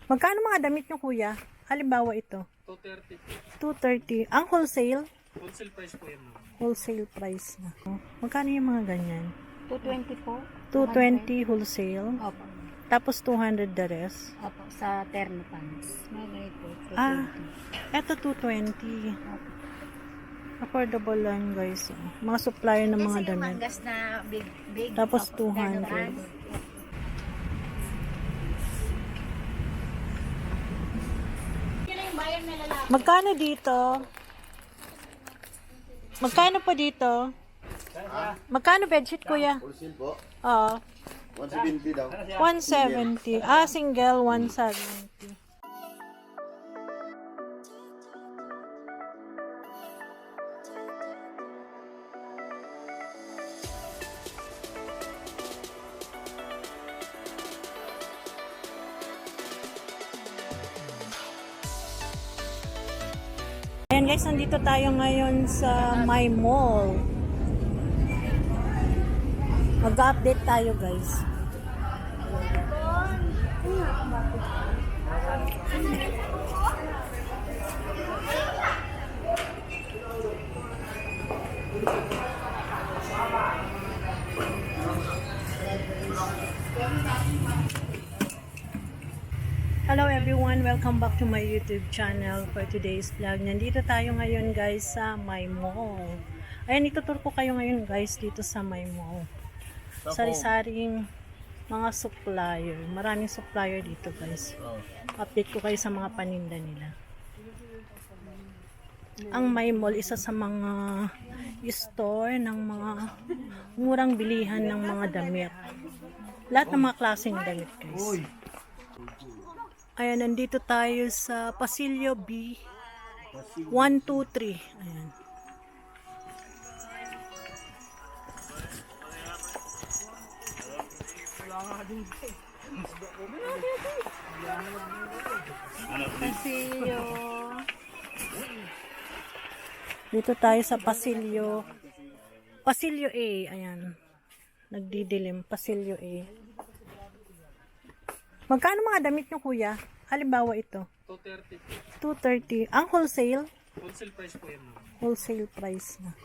Magkano mga damit nyo, kuya? Halimbawa ito. 230. 230. Ang wholesale? Wholesale price po yan, ma'am. Wholesale price na. Magkano yung mga ganyan? 220 po. 220 wholesale. Opo. Tapos 200 the rest. Opo. Sa terno pants. Mga ganito. 220. Ah, eto 220. Opo. Affordable lang, guys. Mga supplier ng mga Kasi yung damit. manggas na big. Tapos opo, 200. terno pants. Magkano dito? Magkano po dito? Magkano bedsheet, kuya? Wholesale po. Oo. 170 daw. 170. Ah, single 170. Ayan guys, nandito tayo ngayon sa My Mall. Mag-update tayo guys. Hello everyone, welcome back to my YouTube channel for today's vlog. Nandito tayo ngayon guys sa My Mall. Ayan, itutur ko kayo ngayon guys dito sa My Mall. Sari-saring mga supplier. Maraming supplier dito guys. Update ko kayo sa mga paninda nila. Ang My Mall, isa sa mga store ng mga murang bilihan ng mga damit. Lahat ng mga klaseng damit guys. Ayan, nandito tayo sa Pasilyo B 123. Ayan. Pasilyo. Dito tayo sa Pasilyo. Pasilyo A. Ayan. Nagdidilim. Pasilyo A. Magkano mga damit nyo, kuya? Halimbawa ito. 230. 230. Ang wholesale? Wholesale price po yan, ma'am. Wholesale price na.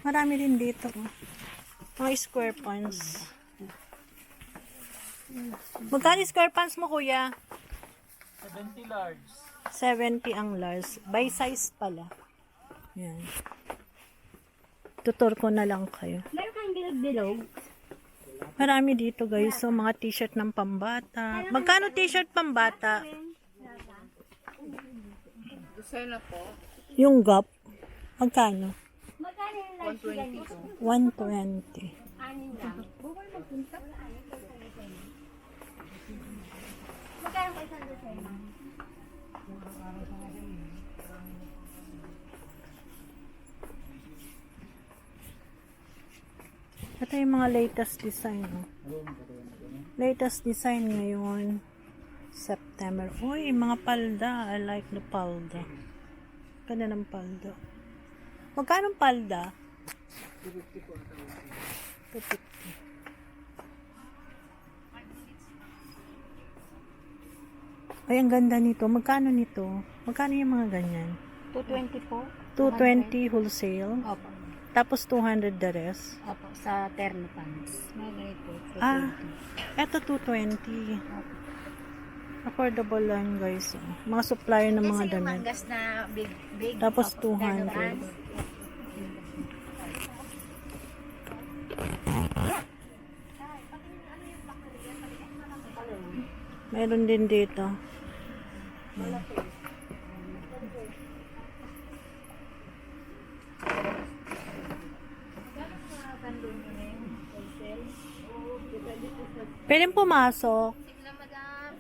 Marami din dito. Mga square pants. Magkano square pants mo, kuya? 70 large. 70 ang large. By size pala. Yan. Tutor ko na lang kayo. Meron kang bilog-bilog. Marami dito guys. So, mga t-shirt ng pambata. Magkano t-shirt pambata? Yung Gap. Magkano? Magkano yung large ganito? 120. Anin lang. Bukol magpunta. Magkano ko isang dosen? Ito yung mga latest design. Oh. Latest design ngayon. September. Uy, mga palda. I like the palda. Ganda ng palda. Magkano palda? 250. 250. Ay, ang ganda nito. Magkano nito? Magkano yung mga ganyan? 220 po. 220 wholesale. Opo. Tapos 200 the rest. Opo. Sa terno pants. Mga ganito. 220. Ah, eto 220. Opo. Affordable lang guys. Mga supplier ng mga Kasi yung damit. manggas na big. Tapos opo, 200. terno pants. Meron din dito. Ayan. Pwedeng pumasok. Madam.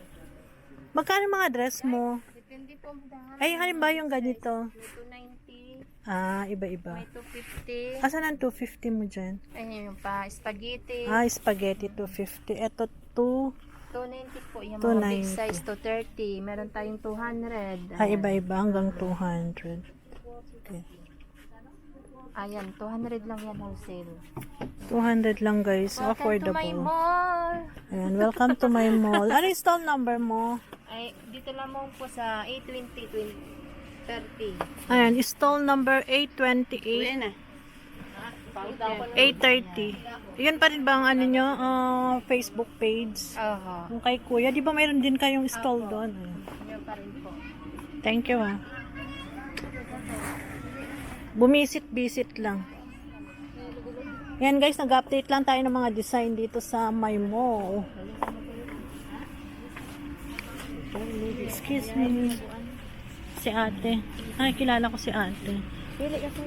Magkano mga dress mo? Depende po, madam. Ay, halimbawa yung ganito. 290. Ah, iba-iba. May 250. Asan ang 250 mo dyan? Ayun yung pa, spaghetti. Ah, spaghetti 250. Ito 290 po. Yung mga big 290. size, 230. Meron tayong 200. Ay, iba-iba hanggang 200. Okay. Ayan, 200 lang yan wholesale. 200 lang guys. Welcome to my Affordable. mall! Ayan, welcome to my mall. Ano yung stall number mo? Ay, dito lamang po sa 820 30. Ayan, stall number 828. 830. Yun pa rin ba ang ano nyo? Facebook page? Aha. Yung kay kuya. Di ba mayroon din kayong stall doon? Yun pa rin po. Thank you ha. Bumisit-bisit lang. Yan guys, nag-update lang tayo ng mga design dito sa my mall. Excuse me. Si ate. Ay, kilala ko si ate. Pili kasi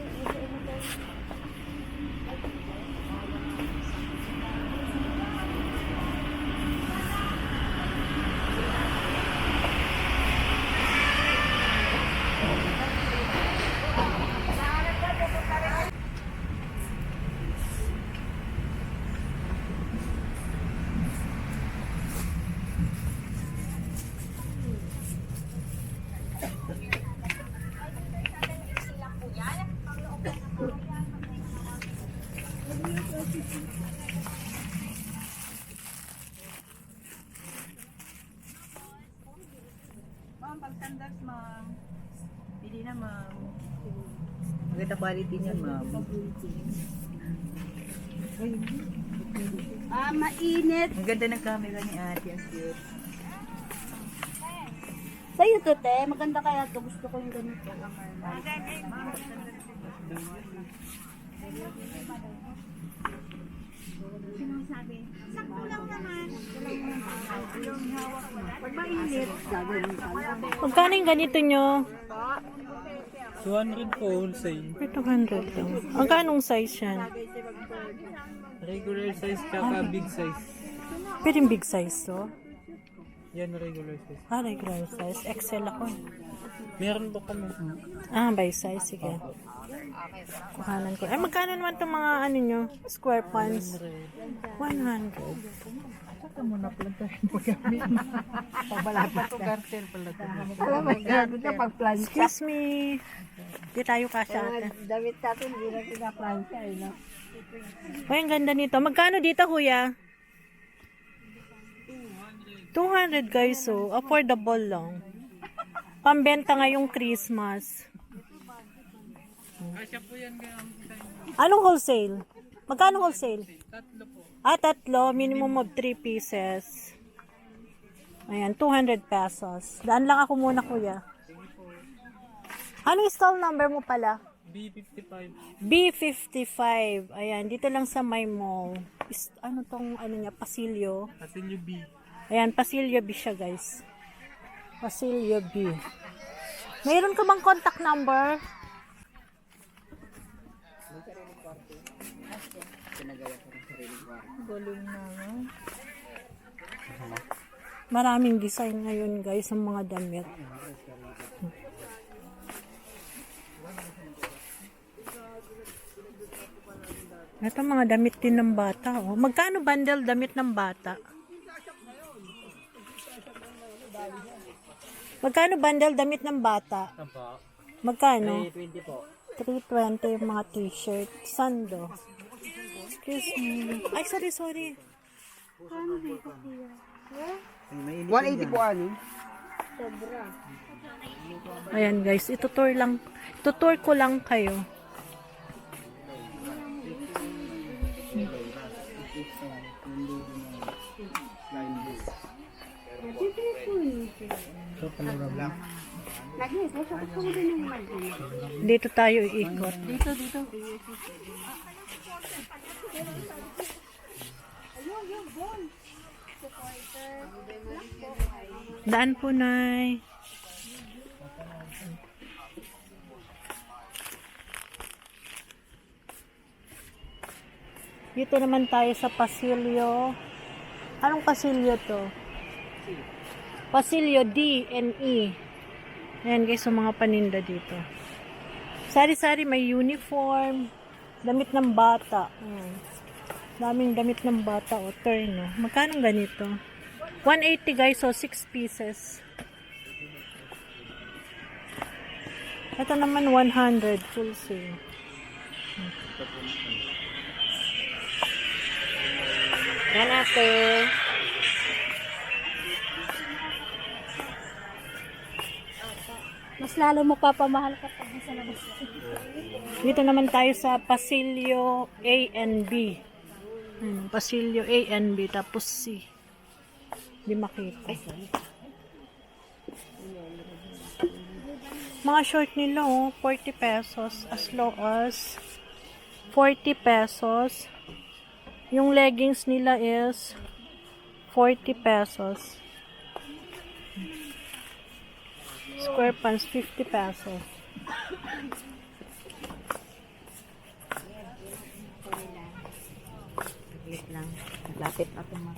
Ma'am, pag standards, ma'am. Pili na, ma'am. Maganda quality niyan, ma'am. Mainit. Ang ganda ng camera ni ate. Ang cute. Sa'yo to, te. Maganda kaya to. Gusto ko yung ganito. Pag mainit, gagawin ka lang. Magkano yung ganito nyo? 200 po wholesale. Ay, 200 lang. Ang kanong size yan? Regular size tsaka big size. Pero yung big size to? Yan regular size. Ah, regular size. XL ako. Meron po kami. By size. Sige. Kuhanan ko. Ay, magkano naman itong mga ano nyo? Square pants? 100. Saka mo na plantahin mo gamit. Pabalapat Ito garter pala ito. Alam mo, grabe ka pag-plancha. Excuse me. Di tayo kasya ate. Damit natin, hindi na pinaplancha, eh, no? Ay, ang ganda nito. Magkano dito, kuya? 200 guys, so affordable lang. Pambenta ngayong Christmas. Kasya po yan kaya ang design. Anong wholesale? Magkano wholesale? Tatlo po. Tatlo. Minimum of 3 pieces. Ayan, 200 pesos. Daan lang ako muna, kuya. Anong stall number mo pala? B55. B55. Ayan, dito lang sa my mall. Ano tong, ano niya, Pasilyo. Kasi yung B. Ayan, Pasilyo B siya, guys. Pasilyo B. Mayroon ka bang contact number? Galing na, no? Maraming design ngayon, guys, ang mga damit. Ito mga damit din ng bata. Oh. Magkano bundle damit ng bata? Magkano bundle damit ng bata? Apa? Magkano? 20 po. 320 yung mga t-shirt. Sando. Excuse me. Ay, sorry. 180 po, ani. Ayan guys, itutour ko lang kayo. Dito tayo iikot. Dito. Daan po, Nay. Dito naman tayo sa Pasilyo. Anong Pasilyo to? Pasilyo D and E. Ayan guys, yung mga paninda dito. Sari-sari may uniform. Damit ng bata. Ayan. Daming damit ng bata o terno. Magkano ganito? 180 guys, so 6 pieces. Ito naman 100 full sale. Yan ate. Mas lalo magpapamahal ka pag nasa labas. Dito naman tayo sa Pasilio A and B. Pasilio A and B, tapos C. Di makita. Mga short nila, 40 pesos. As low as 40 pesos. Yung leggings nila is 40 pesos. Square pants, 50 pesos. Wait lang. Lapit na ito ma.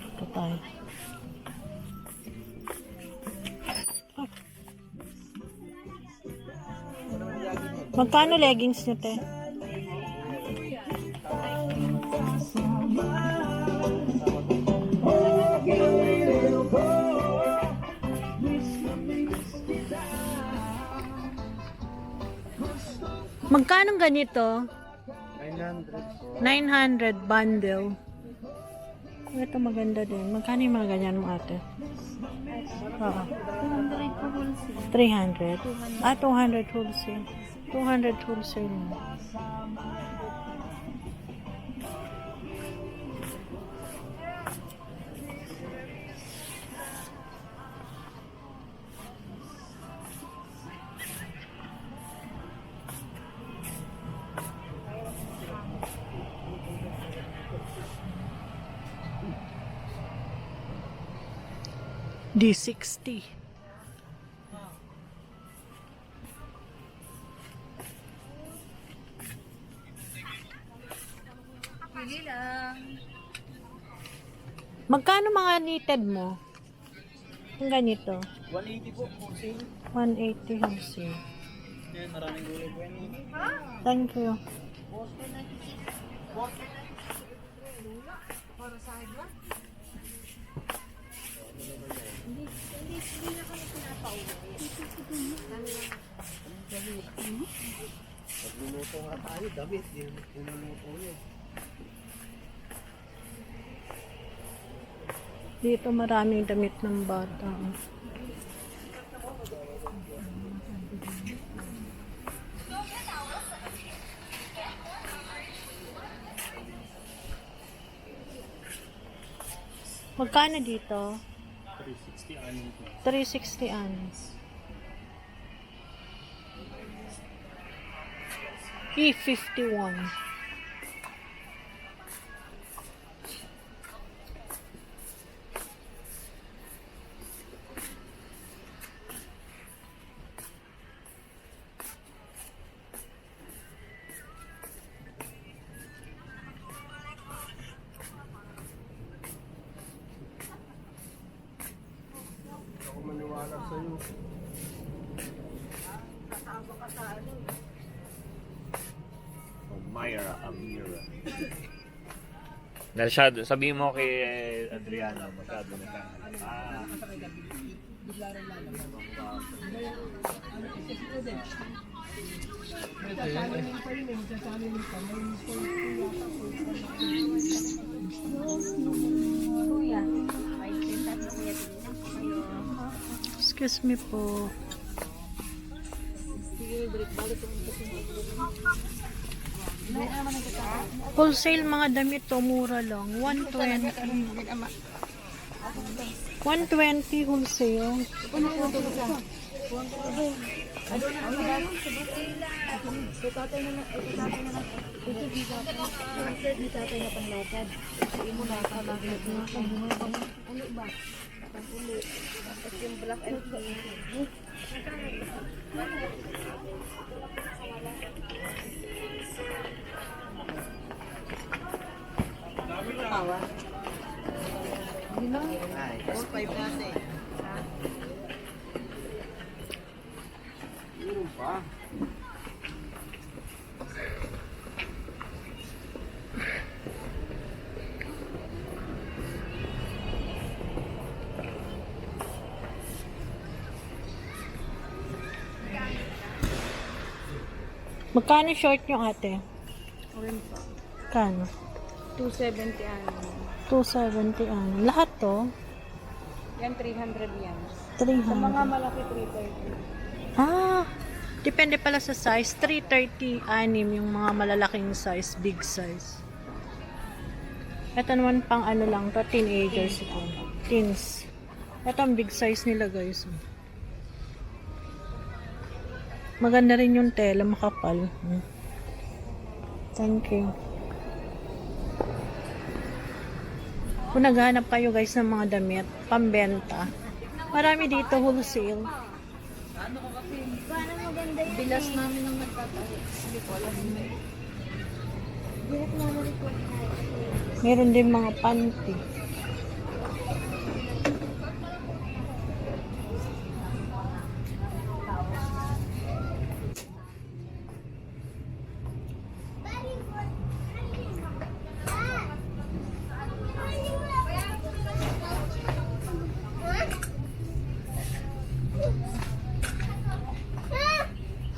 Ito tayo. Magkano leggings nyo, te? Magkano ganito? 900 bundle. Ito maganda din. Magkano yung mga ganyan mo, ate? Oo. 300. 200 wholesale. 200 wholesale. D60. Pili lang. Magkano mga knitted mo? Yung ganito. 180 po, wholesale. 180 wholesale. Maraming gulay po yan. Thank you. Magluluto nga tayo, damit. Pinuluto yun. Dito maraming damit ng bata. Magkano dito? 360 anin po. 360 anis. E51. Ako maniwala sa'yo. Myra Amira. Masyado, sabihin mo kay Adriana, masyado na ka. Kuya. Ay, pintas na kuya din. Excuse me po. Wholesale mga damit to, mura lang. 120. 120 wholesale. Magkano short yung ate? Okay po. Kano? 270 ano. 270 ano. Lahat to? Yan, 300 yan. 300. Sa mga malaki, 330. Ah, depende pala sa size. 330, anim yung mga malalaking size, big size. Ito naman pang ano lang to, teenagers ito. Teens. Ito ang big size nila guys. Maganda rin yung tela, makapal. Thank you. Kung naghahanap kayo guys ng mga damit, pambenta, marami dito wholesale. Bilas namin ang nagtatahi. Hindi ko alam. Meron din mga panty.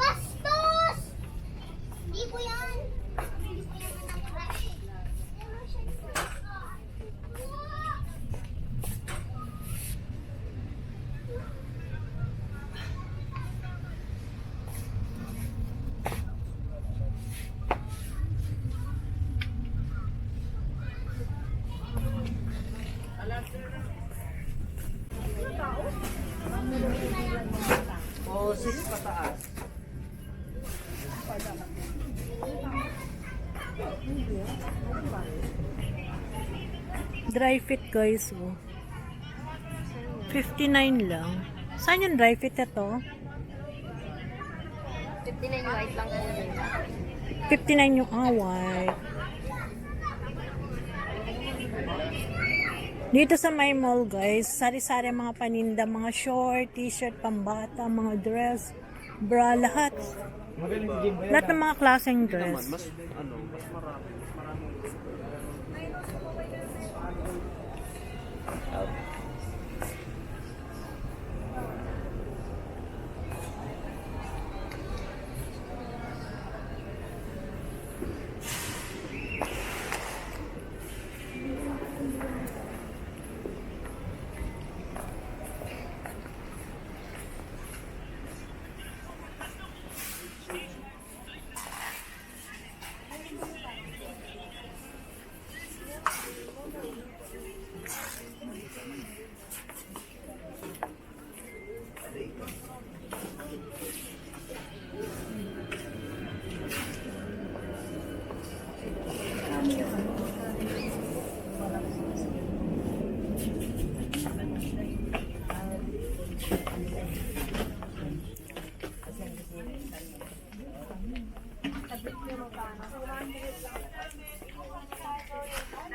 Bastos! Hindi ko yan. O, 6 pataas. Dry fit guys. Oh. 59 lang. Saan yung dry fit ito? 59 white lang po yun. 59 yung white. Dito sa my mall guys, sari-sari mga paninda, mga short, t-shirt, pambata, mga dress, bra, lahat. Lahat ng mga klaseng dress. Mas marami.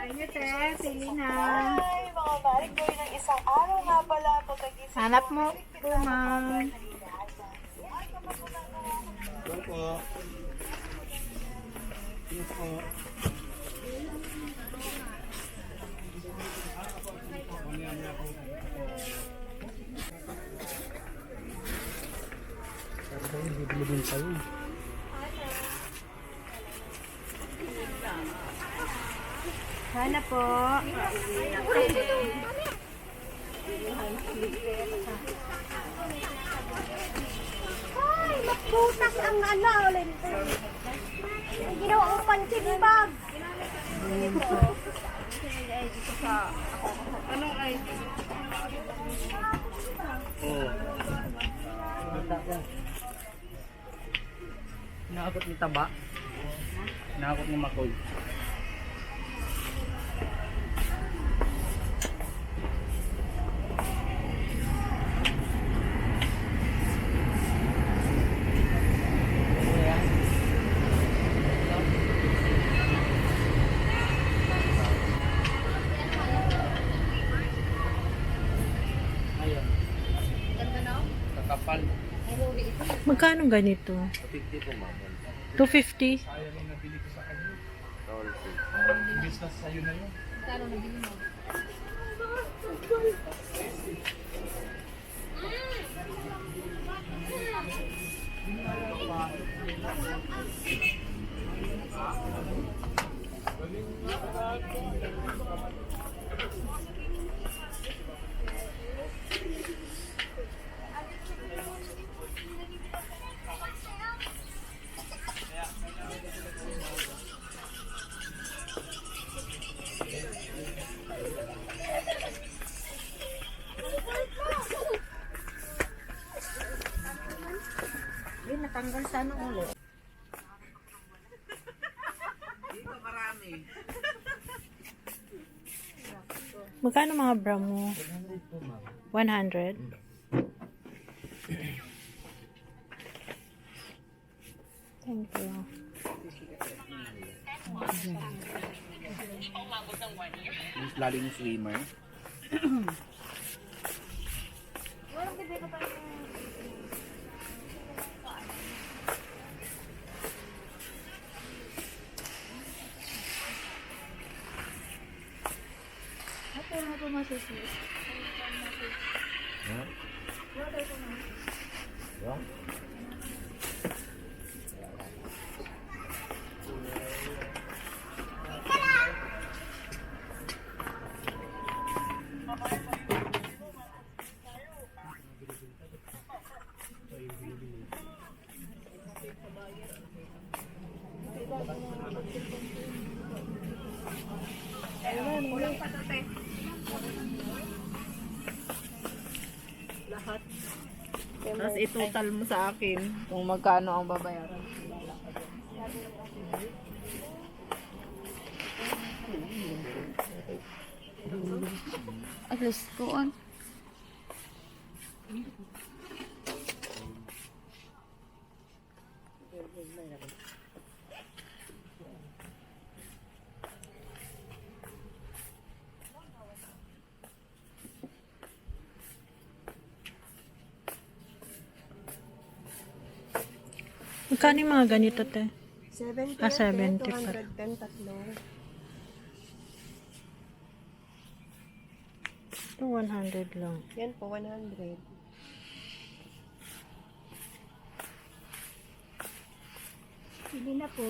Ayun, te. Pili na. Hanap mo po, ma'am. Yan po. Yan po. Sana po. Ay, magputas ang ano ulit. Ginawa ko punching bag. Oo. Nakakot ni taba. Nakakot ni makoy. Ayun. Ganda na? Kakapal. Ay, huli ito. Magkano ganito? 50 po, ma'am. 250? Towel po. Yun, natanggal sana ulo. Magkano mga bra mo? 100? Thank you. Laling swimmer. Tapos itotal mo sa akin kung magkano ang babayaran. Alas ko an. Magkano yung mga ganito, te? 70 Ah, 70 pa. 210 tatlo. Ito, 100 lang. Yan po, 100. Hindi na po.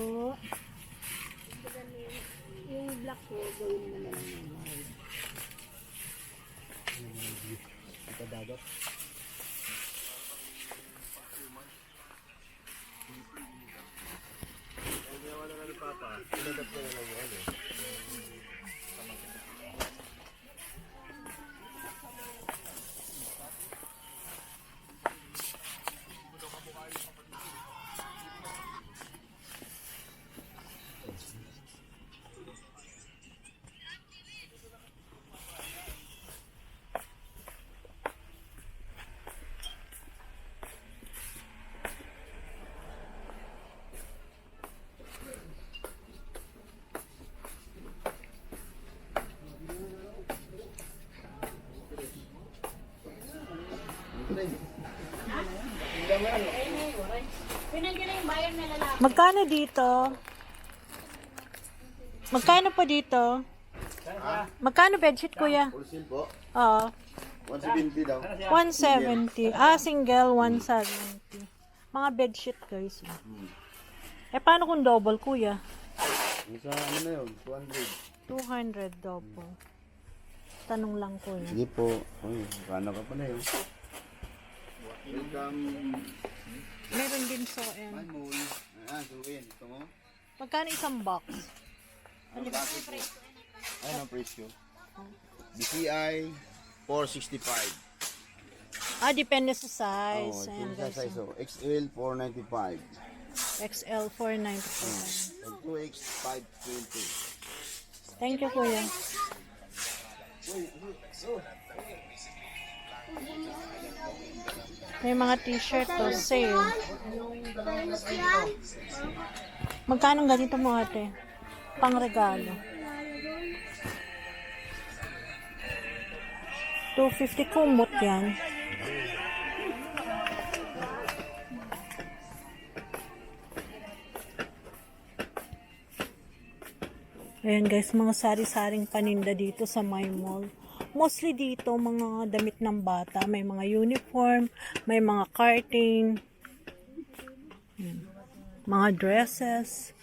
Yung black po, gawin mo na lang yung white. Magkano dito? Magkano po dito? Magkano bedsheet, kuya? Wholesale po. Oo. 170 daw. 170. Ah, single, 170. Mga bedsheet, guys. Eh, paano kung double, kuya? Sa ano na yun? 200. 200 double. Tanong lang, kuya. Sige po. Uy, kano ka pala yun? Welcome. Meron din so, Hi, Moon. Suin. Ito mo? magkano isang box? Ano ang presyo? DCI, 465. Ah, depende sa size. Oh, Ayan, ito sa guys. size. XL, 495. XL, 495. Pag 2X, 520. Thank you, kuya. May mga t-shirt to, sale. Magkano ganito mo, ate? Pang regalo. 250 kumot yan. Ayan guys, mga sari-saring paninda dito sa My Mall. Mostly dito, mga damit ng bata. May mga uniform, may mga curtain, mga dresses.